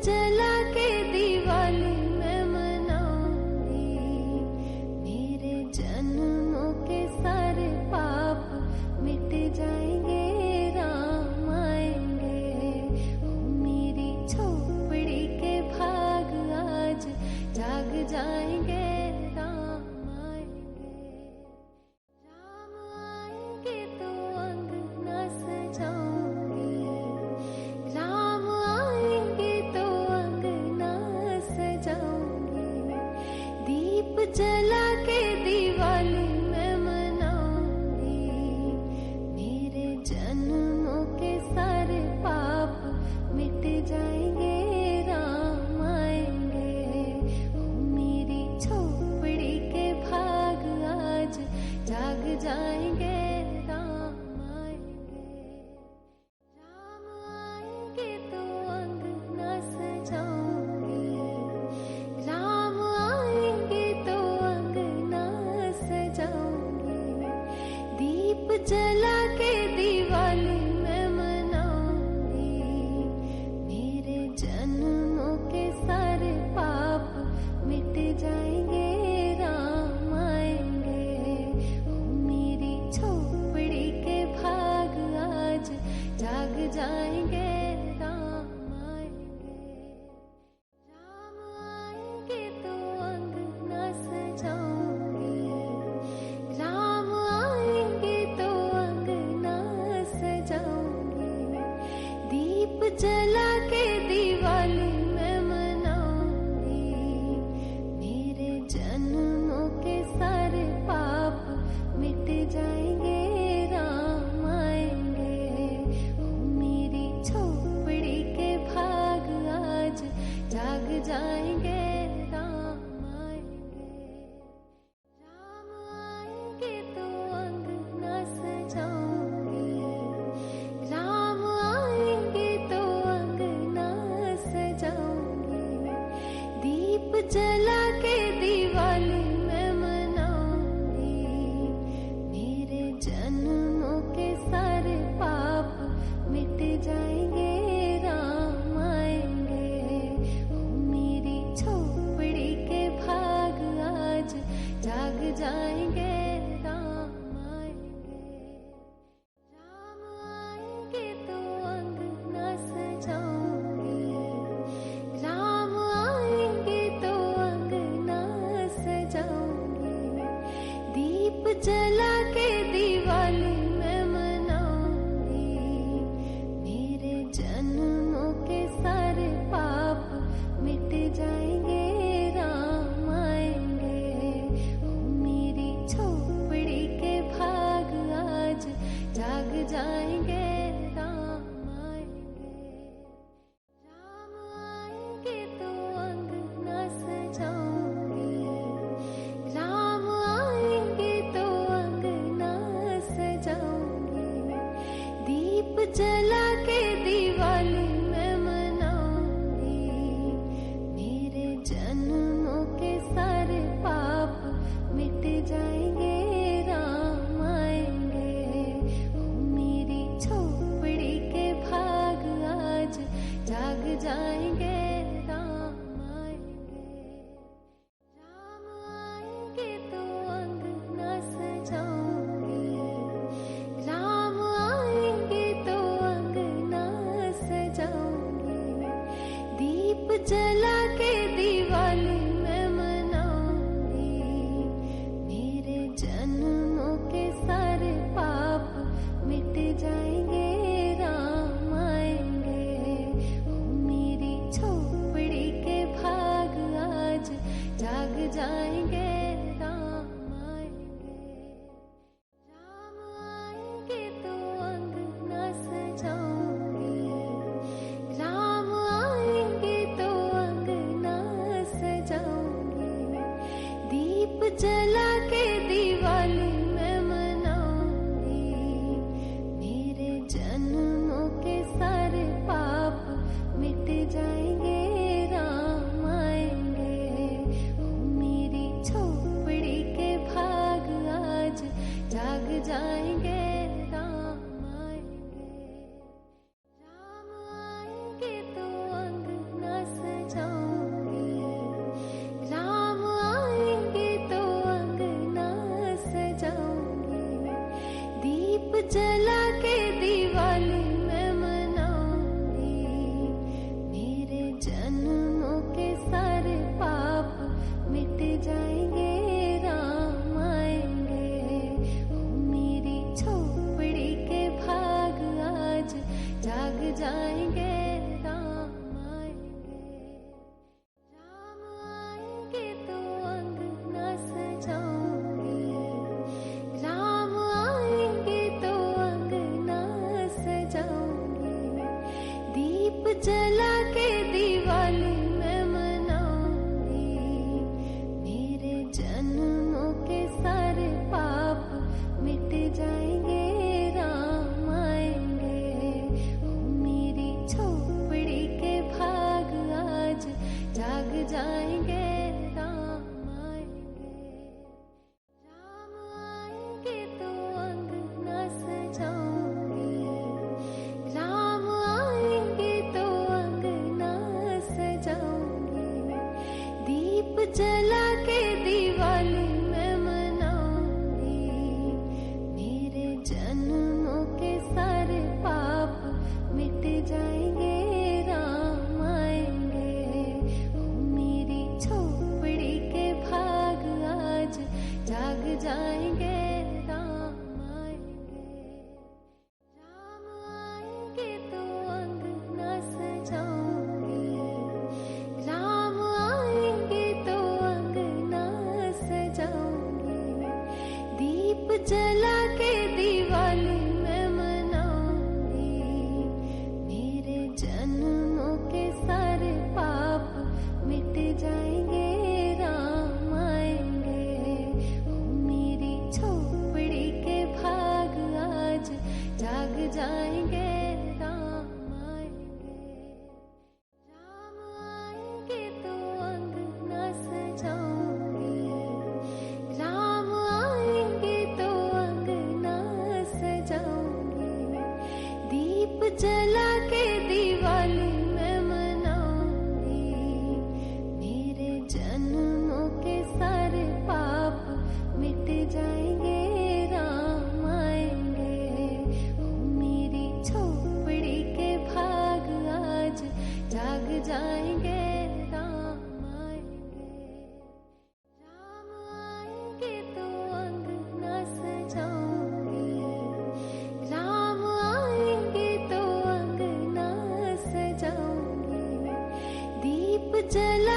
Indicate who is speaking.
Speaker 1: जला के दिवाली मैं मनाऊंगी, मेरे जन्मों के सारे पाप मिट जाएंगे, राम आएंगे। ओ मेरी झोपड़ी के भाग आज जाग जाएंगे, राम आएंगे। राम आएंगे तो अंगना सजाऊंगी, राम आएंगे तो अंगना सजाऊंगी, दीप जला के दिवाली मैं मनाऊंगी, मेरे जन्मों के सारे पाप मिट जाएंगे, राम आएंगे। ओ मेरी झोपड़ी के भाग आज जाग जाएंगे, राम आएंगे। राम आएंगे तो अंगना सजाऊंगी, राम आएंगे तो अंगना सजाऊंगी, दीप जला के दिवाली मैं मनाऊंगी, मेरे जन्मों के सारे पाप मिट जाएंगे, राम आएंगे। ओ मेरी झोपड़ी के भाग आज जाग जाएंगे, राम आएंगे। राम आएंगे तो अंगना सजाऊंगी, राम आएंगे तो अंगना सजाऊंगी, दीप जला के दिवाली मैं मनाऊंगी, मेरे जन्मों के सारे पाप मिट जाएंगे, राम आएंगे। ओ मेरी झोपड़ी के भाग आज जाग जाएंगे, राम आएंगे। राम आएंगे तो अंगना सजाऊंगी, राम आएंगे तो अंगना सजाऊंगी, दीप जला के दिवाली मैं मनाऊंगी, मेरे जन्मों के सारे पाप मिट जाएंगे, राम आएंगे। ओ मेरी झोपड़ी के भाग आज जाग जाएंगे, राम आएंगे। राम आएंगे तो अंगना सजाऊंगी, राम आएंगे तो अंगना सजाऊंगी, दीप जला के दिवाली मैं मनाऊंगी, मेरे जन्मों के सारे पाप मिट जाएंगे, राम आएंगे। ओ मेरी झोपड़ी के भाग आज जाग जाएंगे, राम आएंगे। राम आएंगे तो अंगना सजाऊंगी, राम आएंगे तो अंगना सजाऊंगी, दीप जला के दिवाली मैं मनाऊंगी, मेरे जन्मों के सारे पाप मिट जाएंगे, राम आएंगे। ओ मेरी झोपड़ी के भाग आज जाग जाएंगे, राम आएंगे। राम आएंगे तो अंगना सजाऊंगी, राम आएंगे तो अंगना सजाऊंगी, दीप जला के दिवाली मैं मनाऊंगी, मेरे जन्मों के सारे पाप मिट जाएंगे, राम आएंगे। ओ मेरी जला के दिवाली मैं मनाऊंगी, मेरे जन्मों के सारे पाप मिट जाएंगे, राम आएंगे। ओ मेरी झोपड़ी के भाग आज जाग जाएंगे, राम आएंगे। राम आएंगे तो अंगना सजाऊंगी, राम आएंगे तो अंगना सजाऊंगी, दीप जला के दिवाली मैं मनाऊंगी, मेरे जन्मों के सारे पाप मिट जाएंगे, राम आएंगे। ओ मेरी झोपड़ी के भाग आज जाग जाएंगे, राम आएंगे। राम आएंगे तो अंगना सजाऊंगी, राम आएंगे तो अंगना सजाऊंगी, दीप जला के दिवाली मैं मनाऊंगी, मेरे जन्मों के सारे पाप मिट जाएंगे, राम आएंगे। ओ मेरी झोपड़ी के भाग आज जाग जाएंगे, राम आएंगे। राम आएंगे तो अंगना सजाऊंगी, राम आएंगे तो अंगना सजाऊंगी, दीप जला के दिवाली मैं मनाऊंगी, मेरे जन्मों के सारे पाप मिट जाएंगे, राम आएंगे। ओ मेरी झोपड़ी के भाग आज जाग जाएंगे, राम आएंगे। राम आएंगे तो अंगना सजाऊंगी, राम आएंगे तो अंगना सजाऊंगी, दीप जला